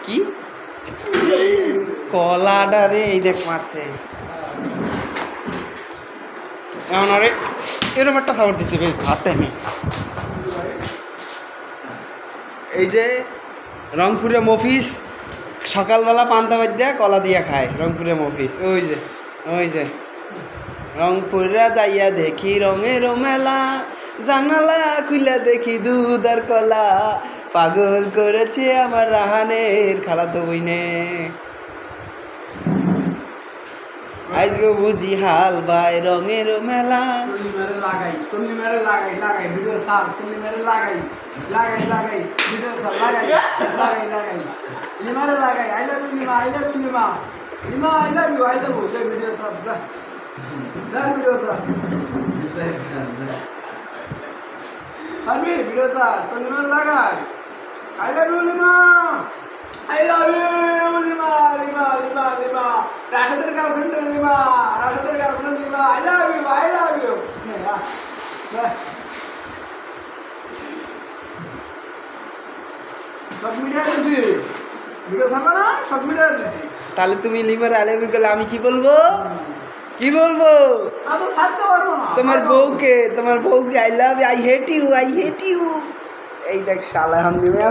কি কলাটা রে এই দেখ মারছে এমন আরে এরকম একটা খাবার দিতে হবে ভাত টাইমে এই যে রংপুরে মফিস সকালবেলা পান্তা ভাত দিয়া কলা দিয়া খায় রংপুরে মফিস ওই যে রংপুরা যাইয়া দেখি রঙের মেলা জানালা খুলে দেখি দুধ আর কলা পাগল করেছে আমার রাহানের খালাতো বইনে আজকে বুঝি হাল ভাই রঙের মেলা তুল্লি মেরে লাগাই ভিডিও সার তুল্লি মেরে লাগাই ভিডিও সার লাগাই লিমারে লাগাই I love you Lima I love you দে ভিডিও সার দা ভিডিও সার সাবি ভিডিও সার তুল্লি মেরে লাগাই আই লাভ ইউ লিমা রাশেদের girlfriend Lima I love you সব মিডিয়া দিছি ভিডিও থাকবে না সব মিডিয়া দিছি তাহলে তুমি লিমার আলেবি গেলে আমি কি বলবো আমি তো ছাড়তে পারবো না তোমার বউকে I love I hate you এই দেখ শালা এখন দিবে এখন